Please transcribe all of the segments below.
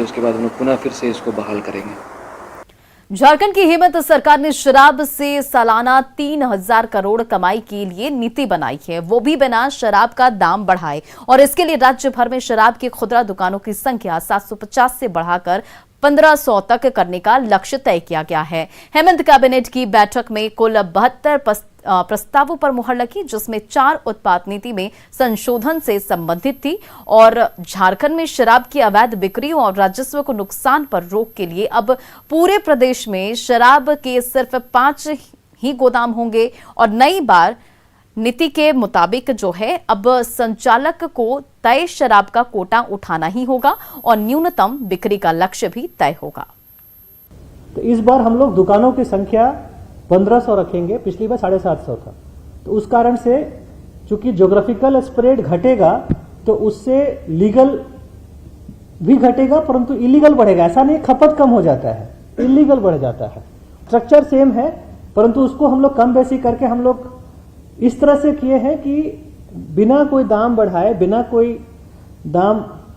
उसके बाद हम लोग पुनः फिर से इसको बहाल करेंगे। झारखंड की हेमंत सरकार ने शराब से सालाना 3,000 करोड़ कमाई के लिए नीति बनाई है, वो भी बिना शराब का दाम बढ़ाए। और इसके लिए राज्य भर में शराब की खुदरा दुकानों की संख्या 750 से बढ़ाकर 1500 तक करने का लक्ष्य तय किया गया है। हेमंत कैबिनेट की बैठक में कुल 72 प्रस्तावों पर मुहर लगी, जिसमें 4 उत्पाद नीति में संशोधन से संबंधित थी। और झारखंड में शराब की अवैध बिक्री और राजस्व को नुकसान पर रोक के लिए अब पूरे प्रदेश में शराब के सिर्फ 5 ही गोदाम होंगे। और नई बार नीति के मुताबिक जो है अब संचालक को तय शराब का कोटा उठाना ही होगा और न्यूनतम बिक्री का लक्ष्य भी तय होगा। तो इस बार हम लोग दुकानों की संख्या 1500 रखेंगे, पिछली बार 750 था। तो उस कारण से चूंकि ज्योग्राफिकल स्प्रेड घटेगा तो उससे लीगल भी घटेगा, परंतु इलीगल बढ़ेगा। ऐसा नहीं खपत कम हो जाता है, इलीगल बढ़ जाता है। स्ट्रक्चर सेम है, परंतु उसको हम लोग कम बेसी करके हम लोग इस तरह से किए हैं कि बिना कोई दाम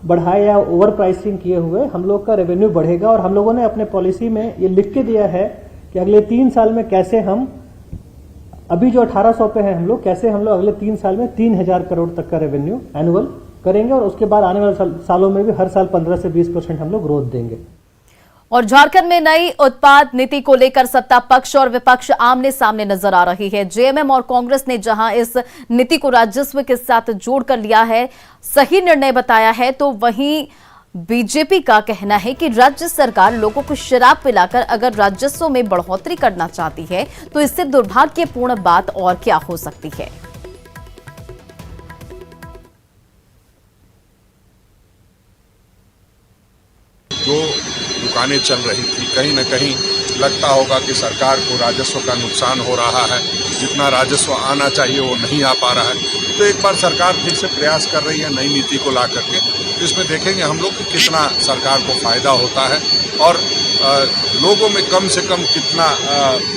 बढ़ाए या ओवर प्राइसिंग किए हुए हम लोग का रेवेन्यू बढ़ेगा। और हम लोगों ने अपने पॉलिसी में ये लिख के दिया है कि अगले 3 साल में कैसे हम, अभी जो 1800 पे हैं हम लोग, कैसे हम लोग अगले 3 साल में 3000 करोड़ तक का रेवेन्यू एनुअल करेंगे। और उसके बाद आने वाले सालों में भी हर साल 15 से 20% हम लोग ग्रोथ देंगे। और झारखंड में नई उत्पाद नीति को लेकर सत्ता पक्ष और विपक्ष आमने सामने नजर आ रही है। जेएमएम और कांग्रेस ने जहां इस नीति को राजस्व के साथ जोड़कर लिया है, सही निर्णय बताया है, तो वहीं बीजेपी का कहना है कि राज्य सरकार लोगों को शराब पिलाकर अगर राजस्व में बढ़ोतरी करना चाहती है तो इससे दुर्भाग्यपूर्ण बात और क्या हो सकती है। जो दुकानें चल रही थी, कहीं न कहीं लगता होगा कि सरकार को राजस्व का नुकसान हो रहा है, जितना राजस्व आना चाहिए वो नहीं आ पा रहा है। तो एक बार सरकार फिर से प्रयास कर रही है नई नीति को ला करके, इसमें देखेंगे हम लोग कि कितना सरकार को फायदा होता है और लोगों में कम से कम कितना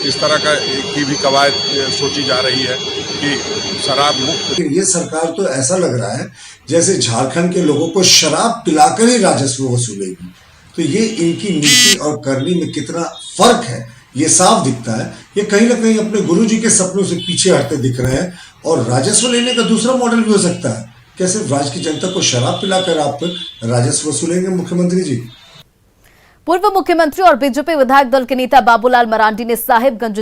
इस तरह का की भी कवायद सोची जा रही है कि शराब मुक्त। ये सरकार तो ऐसा लग रहा है जैसे झारखंड के लोगों को शराब पिलाकर ही राजस्व वसूलेगी। तो ये इनकी नीति और करनी में कितना फर्क है ये साफ दिखता है। ये कहीं ना कहीं अपने गुरुजी के सपनों से पीछे हटते दिख रहे हैं। और राजस्व लेने का दूसरा मॉडल भी हो सकता है, कैसे राज्य की जनता को शराब पिलाकर आप राजस्व वसूलेंगे मुख्यमंत्री जी। पूर्व मुख्यमंत्री और बीजेपी विधायक दल के नेता बाबूलाल मरांडी ने साहिबगंज